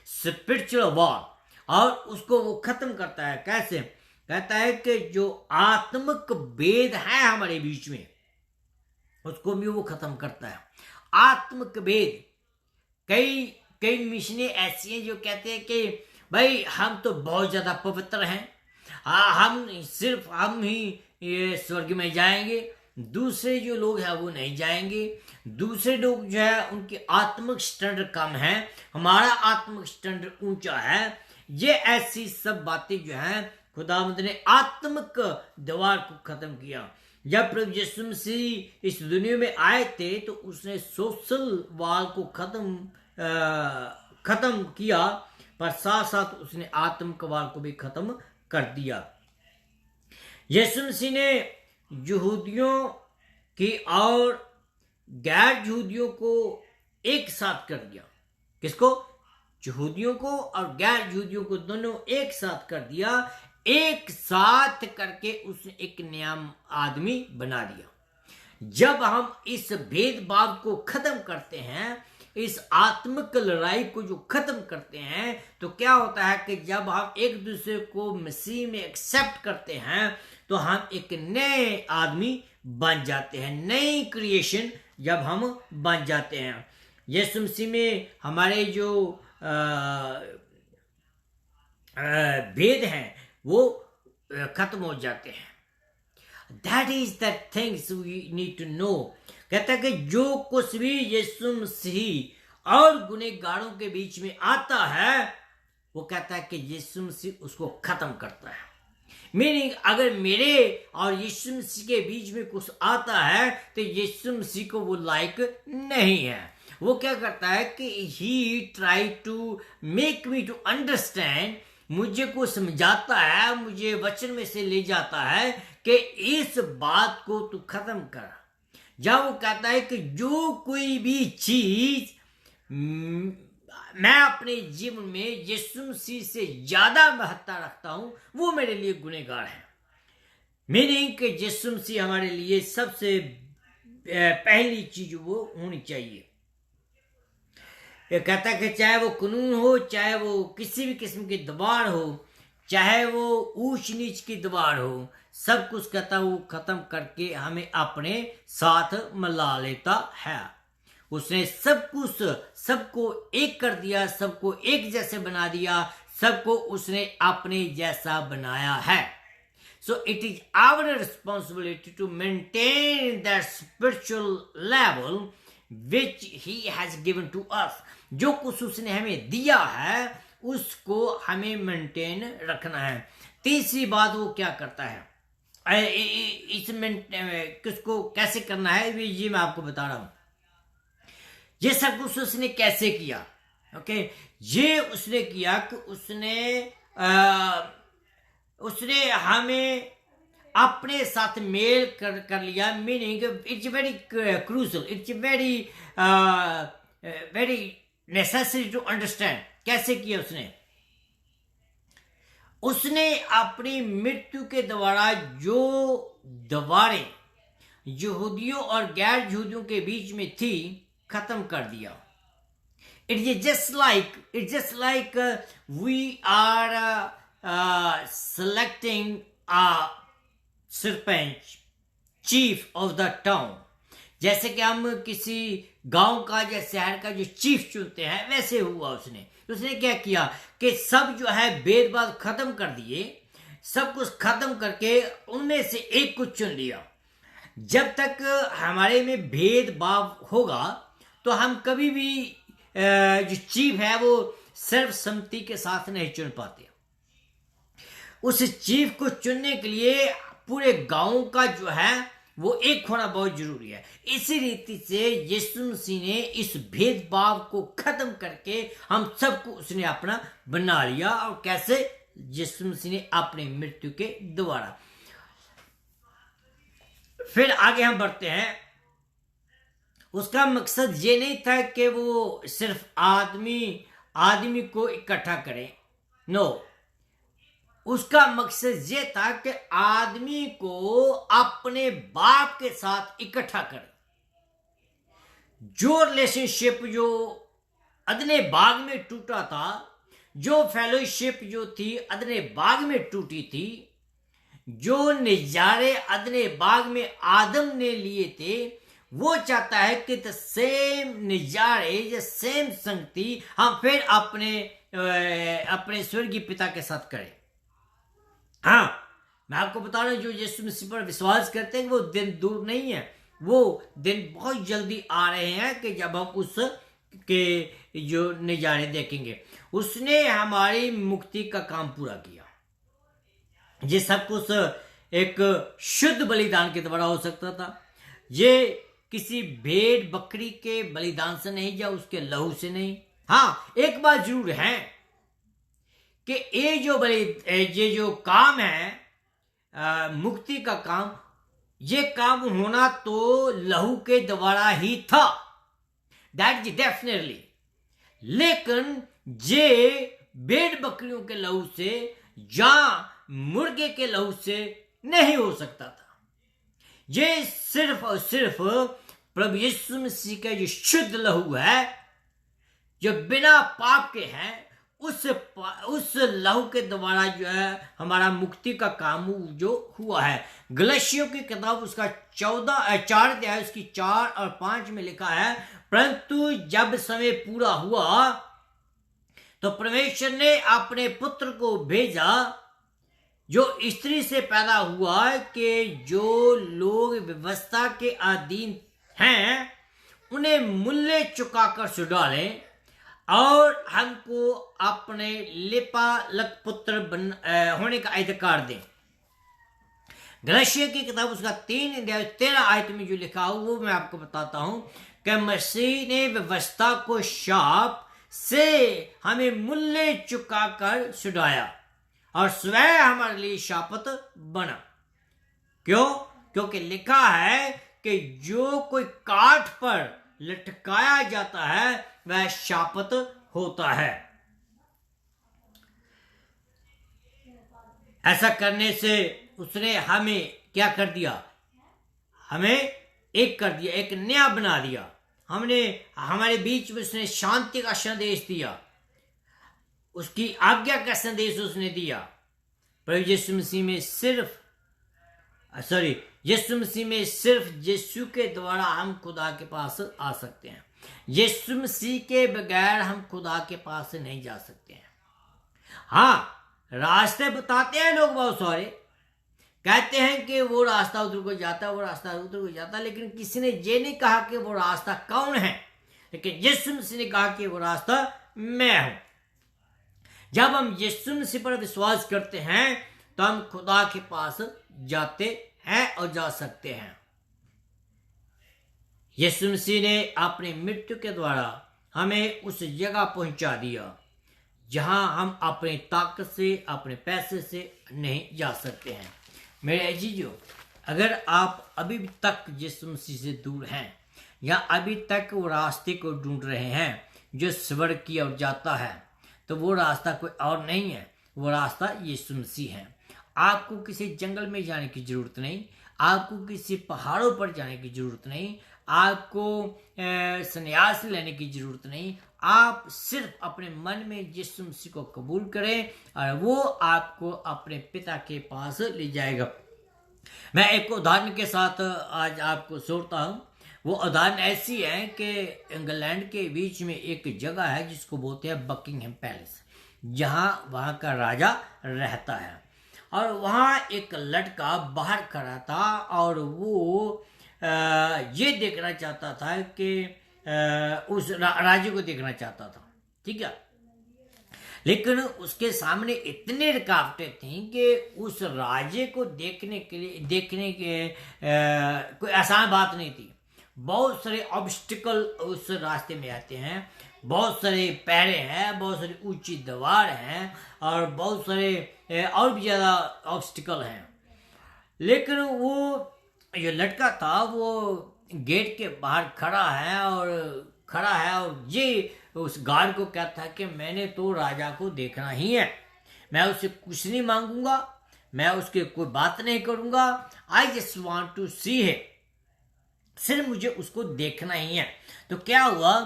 स्पिरिचुअल वॉल, और उसको वो खत्म करता है। कैसे? कहता है कि जो आत्मिक भेद है हमारे बीच में, उसको भी वो खत्म करता है। आत्मिक भेद, कई मिशनें ऐसी हैं जो कहते हैं कि भाई हम तो बहुत ज्यादा पवित्र हैं, हम ही ये स्वर्ग में जाएंगे, दूसरे जो लोग हैं वो नहीं जाएंगे। दूसरे लोग जो है उनकी आत्मिक स्टैंडर्ड कम है, हमारा आत्मिक स्टैंडर्ड ऊंचा है। ये ऐसी सब बातें जो हैं खुदावंद ने आत्मिक दीवार को खत्म किया। जब प्रभु यीशु मसीह इस दुनिया में आए थे तो उसने सोशल वॉल को खत्म किया, पर साथ साथ उसने आत्मिक वॉल को भी खत्म कर दिया। यीशु मसीह ने यहूदियों की और गैर यहूदियों को एक साथ कर दिया। किसको? यहूदियों को और गैर यहूदियों को दोनों एक साथ कर दिया। एक साथ करके उसने एक नया आदमी बना दिया। जब हम इस भेदभाव को खत्म करते हैं, इस आत्मिक लड़ाई को जो खत्म करते हैं, तो क्या होता है कि जब हम एक दूसरे को मसीह में एक्सेप्ट करते हैं तो हम एक नए आदमी बन जाते हैं, नई क्रिएशन जब हम बन जाते हैं। यीशु मसीह में हमारे जो भेद हैं वो खत्म हो जाते हैं। That is the things we need to know. कहता है कि जो कुछ भी यीशु मसीह और गुनहगारों के बीच में आता है, वो कहता है कि यीशु मसीह उसको खत्म करता है। मीनिंग अगर मेरे और यीशु मसीह के बीच में कुछ आता है तो यीशु मसीह को वो लाइक नहीं है। वो क्या करता है कि he try to make me to understand, मुझे को समझाता है, मुझे वचन में से ले जाता है कि इस बात को तू खत्म कर। जब वो कहता है कि जो कोई भी चीज मैं अपने जीवन में यीशु मसीह से ज्यादा महत्ता रखता हूं, वो मेरे लिए गुनहगार है। मीनिंग कि यीशु मसीह हमारे लिए सबसे पहली चीज वो होनी चाहिए। ये कहता है कि चाहे वो कानून हो, चाहे वो किसी भी किस्म की दबाड़ हो, चाहे वो ऊंच नीच की दबाड़ हो, सब कुछ कहता वो खत्म करके हमें अपने साथ मिला लेता है। उसने सब कुछ, सबको एक कर दिया, सबको एक जैसे बना दिया, सबको उसने अपने जैसा बनाया है। So it is our responsibility to maintain that spiritual level which he has given to us. जो कुछ उसने हमें दिया है उसको हमें मेंटेन रखना है। तीसरी बात वो क्या करता है, इस किसको कैसे करना है ये मैं आपको बता रहा हूं। ये सब कुछ उसने कैसे किया, ओके। ये उसने किया कि उसने हमें अपने साथ मेल कर लिया। Meaning it's very crucial, it's very necessary to understand. कैसे किया उसने अपनी मृत्यु के द्वारा जो दीवारें यहूदियों और गैर यहूदियों के बीच में थी खत्म कर दिया। It's just like we are selecting a sarpanch, chief of the town. जैसे कि हम किसी गांव का या शहर का जो चीफ चुनते हैं, वैसे हुआ उसने क्या किया कि सब जो है भेदभाव खत्म कर दिए, सब कुछ खत्म करके उनमें से एक को चुन लिया। जब तक हमारे में भेदभाव होगा तो हम कभी भी जो चीफ है वो सर्वसम्मति के साथ नहीं चुन पाते। उस चीफ को चुनने के लिए पूरे गांव का जो है वो एक होना बहुत जरूरी है। इसी रीति से यीशु मसीह ने इस भेदभाव को खत्म करके हम सबको उसने अपना बना लिया। और कैसे? यीशु मसीह ने अपनी मृत्यु के द्वारा। फिर आगे हम बढ़ते हैं। उसका मकसद ये नहीं था कि वो सिर्फ आदमी को इकट्ठा करे, नो। उसका मकसद ये था कि आदमी को अपने बाप के साथ इकट्ठा करे। जो रिलेशनशिप जो अदने बाग में टूटा था, जो फेलोशिप जो थी अदने बाग में टूटी थी, जो नजारे अदने बाग में आदम ने लिए थे, वो चाहता है कि द सेम नजारे या सेम संगति हम फिर अपने स्वर्गीय पिता के साथ करें। हाँ, मैं आपको बता रहा हूं, जो यीशु मसीह पर विश्वास करते हैं वो दिन दूर नहीं है। वो दिन बहुत जल्दी आ रहे हैं कि जब हम उस के जो नजारे देखेंगे। उसने हमारी मुक्ति का काम पूरा किया। ये सब कुछ एक शुद्ध बलिदान के द्वारा हो सकता था। ये किसी भेड़ बकरी के बलिदान से नहीं, या उसके लहू से नहीं। हाँ, एक बात जरूर है कि ये जो काम है मुक्ति का काम, ये काम होना तो लहू के द्वारा ही था, दैट इज डेफिनेटली। लेकिन ये भेड़ बकरियों के लहू से या मुर्गे के लहू से नहीं हो सकता था। ये सिर्फ और सिर्फ प्रभु यीशु मसीह का जो शुद्ध लहू है, जो बिना पाप के है, उस लहू के द्वारा जो है हमारा मुक्ति का काम जो हुआ है। गलतियों की किताब उसका 4 अध्याय उसकी 4 और 5 में लिखा है, परंतु जब समय पूरा हुआ तो परमेश्वर ने अपने पुत्र को भेजा जो स्त्री से पैदा हुआ कि जो लोग व्यवस्था के अधीन हैं उन्हें मूल्य चुकाकर छुड़ा लें और हमको अपने लिपालक पुत्र होने का अधिकार दें। गलातिया की किताब उसका 3:13 में जो लिखा हो वो मैं आपको बताता हूं कि मसीह ने व्यवस्था को शाप से हमें मूल्य चुकाकर छुड़ाया और स्वयं हमारे लिए शापत बना। क्यों? क्योंकि लिखा है कि जो कोई काठ पर लटकाया जाता है वह शापत होता है। ऐसा करने से उसने हमें क्या कर दिया? हमें एक कर दिया, एक नया बना दिया। हमारे बीच में उसने शांति का संदेश दिया, उसकी आज्ञा का संदेश उसने दिया। पर यीशु मसीह में सिर्फ यीशु के द्वारा हम खुदा के पास आ सकते हैं। यीशु मसीह के बगैर हम खुदा के पास नहीं जा सकते हैं। हाँ, रास्ते बताते हैं लोग, बहुत सारे कहते हैं कि वो रास्ता उधर को जाता है, वो रास्ता उधर को जाता है, लेकिन किसी ने ये नहीं कहा कि वो रास्ता कौन है। लेकिन यीशु मसीह ने कहा कि वो रास्ता मैं हूं। जब हम यीशु मसीह पर विश्वास करते हैं तो हम खुदा के पास जाते हैं और जा सकते हैं। यीशु मसीह ने अपनी मृत्यु के द्वारा हमें उस जगह पहुंचा दिया जहां हम अपनी ताकत से, अपने पैसे से नहीं जा सकते हैं। मेरे अजीजों, अगर आप अभी तक यीशु मसीह से दूर हैं या अभी तक वो रास्ते को ढूंढ रहे हैं जो स्वर्ग की ओर जाता है, तो वो रास्ता कोई और नहीं है, वो रास्ता यीशु मसीह है। आपको किसी जंगल में जाने की जरूरत नहीं, आपको किसी पहाड़ों पर जाने की जरूरत नहीं, आपको संन्यास लेने की जरूरत नहीं। आप सिर्फ अपने मन में यीशु मसीह को कबूल करें और वो आपको अपने पिता के पास ले जाएगा। मैं एक उदाहरण के साथ आज आपको सुनाता हूँ। वो उदाहरण ऐसी है कि इंग्लैंड के बीच में एक जगह है जिसको बोलते हैं बकिंगहैम पैलेस, जहाँ वहाँ का राजा रहता है। और वहाँ एक लड़का बाहर खड़ा था और वो ये देखना चाहता था कि उस राजे को देखना चाहता था, ठीक है। लेकिन उसके सामने इतने रुकावटें थी कि उस राजे को देखने के कोई आसान बात नहीं थी। बहुत सारे ऑब्स्टिकल उस रास्ते में आते हैं, बहुत सारे पैरे हैं, बहुत सारी ऊंची दीवार हैं और बहुत सारे और भी ज़्यादा ऑब्स्टिकल हैं। लेकिन वो जो लड़का था वो गेट के बाहर खड़ा है और ये उस गार्ड को कहता है कि मैंने तो राजा को देखना ही है, मैं उससे कुछ नहीं मांगूंगा, मैं उसके कोई बात नहीं करूंगा, आई जस्ट वॉन्ट टू सी है, सिर्फ मुझे उसको देखना ही है। तो क्या हुआ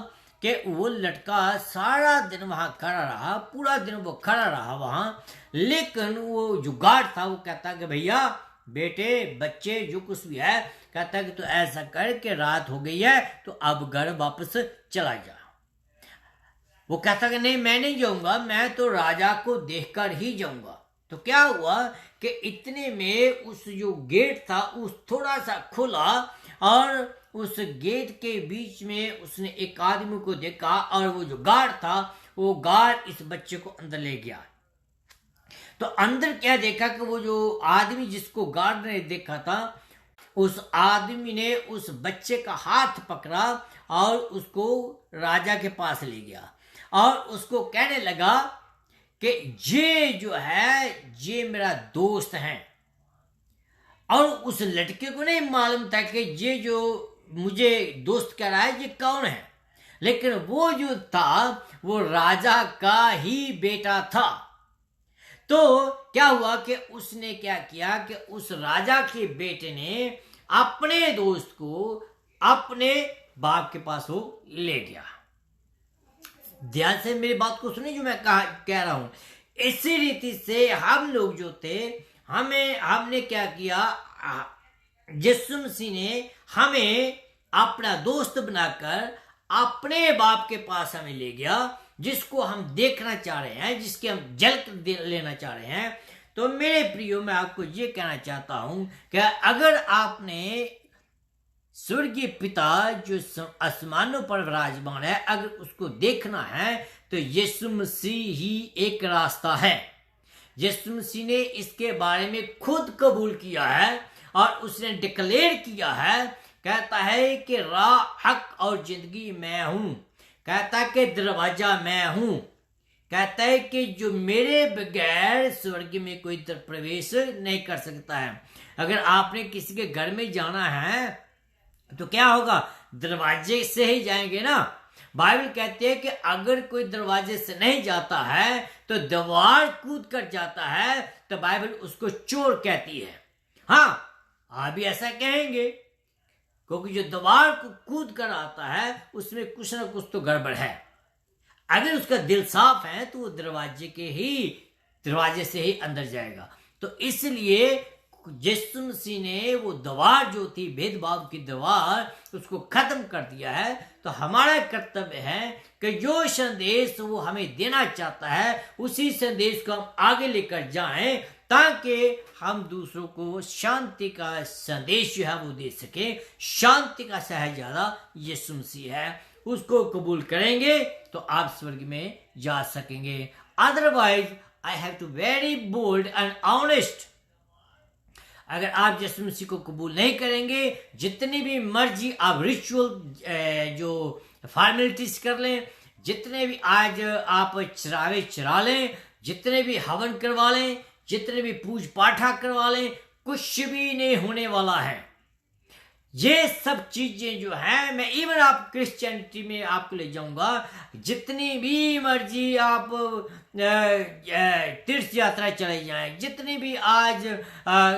कि वो लड़का सारा दिन वहां खड़ा रहा, पूरा दिन वो खड़ा रहा वहां। लेकिन वो जो गार्ड था वो कहता कि भैया, बेटे, बच्चे, जो कुछ भी है, कहता कि तो ऐसा कर कि रात हो गई है तो अब घर वापस चला जा। वो कहता कि नहीं, मैं नहीं जाऊंगा, मैं तो राजा को देखकर ही जाऊंगा। तो क्या हुआ कि इतने में उस जो गेट था उस थोड़ा सा खुला और उस गेट के बीच में उसने एक आदमी को देखा और वो जो गार्ड था वो गार्ड इस बच्चे को अंदर ले गया। तो अंदर क्या देखा कि वो जो आदमी जिसको गार्ड ने देखा था, उस आदमी ने उस बच्चे का हाथ पकड़ा और उसको राजा के पास ले गया और उसको कहने लगा कि ये जो है ये मेरा दोस्त है। और उस लड़के को नहीं मालूम था कि ये जो मुझे दोस्त कह रहा है ये कौन है, लेकिन वो जो था वो राजा का ही बेटा था। तो क्या हुआ कि उसने क्या किया कि उस राजा के बेटे ने अपने दोस्त को अपने बाप के पास वो ले गया। ध्यान से मेरी बात को सुनिए जो मैं कह रहा हूं। इसी रीति से हम लोग जो थे, हमने क्या किया, यीशु मसीह ने हमें अपना दोस्त बनाकर अपने बाप के पास हमें ले गया, जिसको हम देखना चाह रहे हैं, जिसके हम झलक लेना चाह रहे हैं। तो मेरे प्रियो, मैं आपको ये कहना चाहता हूं कि अगर आपने स्वर्गीय पिता जो आसमानों पर विराजमान है, अगर उसको देखना है तो यीशु मसीह ही एक रास्ता है। यीशु मसीह ने इसके बारे में खुद कबूल किया है और उसने डिक्लेयर किया है, कहता है कि राह, हक और जिंदगी मैं हूं, कहता है कि दरवाजा मैं हूं, कहता है कि जो मेरे बगैर स्वर्ग में कोई प्रवेश नहीं कर सकता है। अगर आपने किसी के घर में जाना है तो क्या होगा, दरवाजे से ही जाएंगे ना। बाइबल कहती है कि अगर कोई दरवाजे से नहीं जाता है तो दीवार कूद कर जाता है, तो बाइबल उसको चोर कहती है। हाँ, आप भी ऐसा कहेंगे, क्योंकि जो दीवार को कूद कर आता है उसमें कुछ ना कुछ तो गड़बड़ है। अगर उसका दिल साफ है तो वो दरवाजे से ही अंदर जाएगा। तो इसलिए यीशु मसीह ने वो दीवार जो थी, भेदभाव की दीवार, उसको खत्म कर दिया है। तो हमारा कर्तव्य है कि जो संदेश वो हमें देना चाहता है उसी संदेश को हम आगे लेकर जाएं, ताकि हम दूसरों को शांति का संदेश जो है वो दे सके। शांति का शहजादा यीशु मसीह है, उसको कबूल करेंगे तो आप स्वर्ग में जा सकेंगे। Otherwise I have to very bold and honest. अगर आप यीशु मसीह को कबूल नहीं करेंगे, जितनी भी मर्जी आप रिचुअल जो फॉर्मेलिटीज कर लें, जितने भी आज आप चरावे चरा लें, जितने भी हवन करवा लें, जितने भी पूज पाठा करवा लें, कुछ भी नहीं होने वाला है। ये सब चीजें जो हैं, मैं इवन आप क्रिश्चियनिटी में आपको ले जाऊंगा, जितनी भी मर्जी आप तीर्थ यात्रा चले जाएं, जितनी भी आज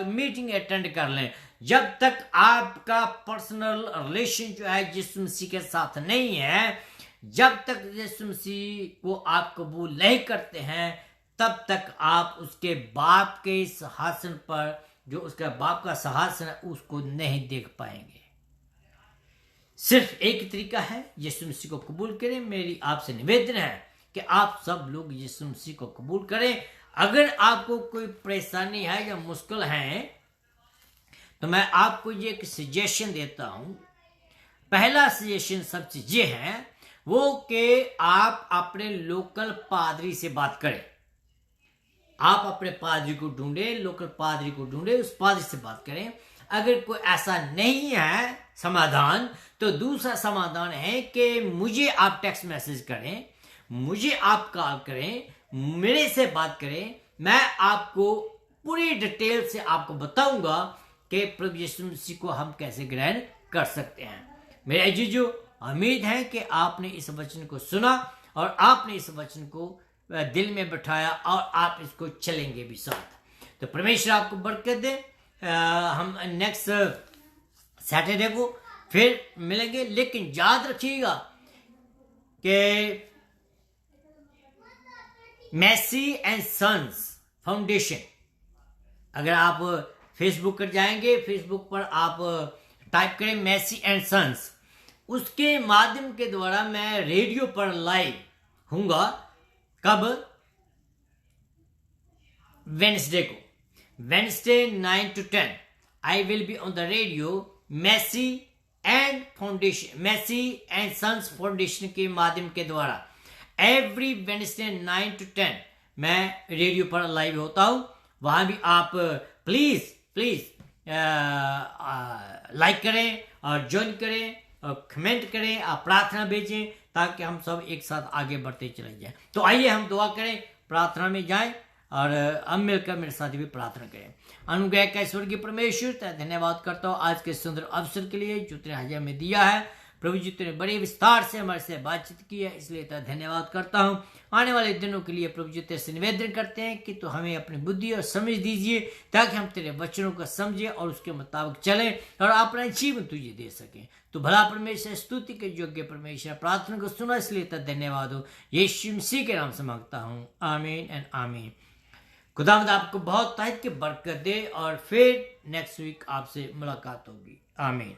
मीटिंग अटेंड कर लें, जब तक आपका पर्सनल रिलेशन जो है यीशु मसीह के साथ नहीं है, जब तक यीशु मसीह को आप कबूल नहीं करते हैं, तब तक आप उसके बाप के सिंहासन पर, जो उसका बाप का सिंहासन है, उसको नहीं देख पाएंगे। सिर्फ एक तरीका है, यीशु मसीह को कबूल करें। मेरी आपसे निवेदन है कि आप सब लोग यीशु मसीह को कबूल करें। अगर आपको कोई परेशानी है या मुश्किल है तो मैं आपको ये एक सजेशन देता हूं। पहला सजेशन सबसे ये है वो कि आप अपने लोकल पादरी से बात करें। आप अपने पादरी को ढूंढें, लोकल पादरी को ढूंढें, उस पादरी से बात करें। अगर कोई ऐसा नहीं है समाधान, तो दूसरा समाधान है कि मुझे आप टेक्स्ट मैसेज करें, मुझे आप कॉल करें, मेरे से बात करें। मैं आपको पूरी डिटेल से आपको बताऊंगा कि प्रभु यीशु मसीह को हम कैसे ग्रहण कर सकते हैं। मेरे अजीजों, उम्मीद है कि आपने इस वचन को सुना और आपने इस वचन को दिल में बिठाया और आप इसको चलेंगे भी साथ। तो परमेश्वर आपको बरकत दे। हम नेक्स्ट सैटरडे को फिर मिलेंगे, लेकिन याद रखिएगा कि मेसी एंड सन्स फाउंडेशन, अगर आप फेसबुक पर जाएंगे, फेसबुक पर आप टाइप करें मेसी एंड सन्स, उसके माध्यम के द्वारा मैं रेडियो पर लाइव हूंगा। कब? वेडनेसडे को, Wednesday 9 to 10 I will on the radio Massey and foundation, Massey and sons foundation के माध्यम के द्वारा एवरी वेडनेसडे 9 to 10 मैं रेडियो पर लाइव होता हूं। वहां भी आप प्लीज लाइक करें और ज्वाइन करें और कमेंट करें, आप प्रार्थना भेजें, ताकि हम सब एक साथ आगे बढ़ते चले जाएं। तो आइए हम दुआ करें, प्रार्थना में जाएं और हम मिलकर मेरे साथ भी प्रार्थना करें। अनुग्रह का स्वर्गीय परमेश्वर, धन्यवाद करता हूँ आज के सुंदर अवसर के लिए जो तेरे हज़ार में दिया है। प्रभु जी, तूने बड़े विस्तार से हमारे से बातचीत की है, इसलिए तेरा धन्यवाद करता हूँ। आने वाले दिनों के लिए प्रभु जी तेरे से निवेदन करते हैं कि तू हमें अपनी बुद्धि और समझ दीजिए, ताकि हम तेरे वचनों को समझें और उसके मुताबिक चलें और अपना जीवन तुझे दे सकें। तो भला परमेश्वर, स्तुति के योग्य परमेश्वर, प्रार्थना को सुना, इसलिए तेरा धन्यवाद हो। यीशु मसीह के नाम से मांगता हूँ, आमीन एंड आमीन। खुदावंद आपको बहुत तारीफ की बरकत दे और फिर नेक्स्ट वीक आपसे मुलाकात होगी। आमीन।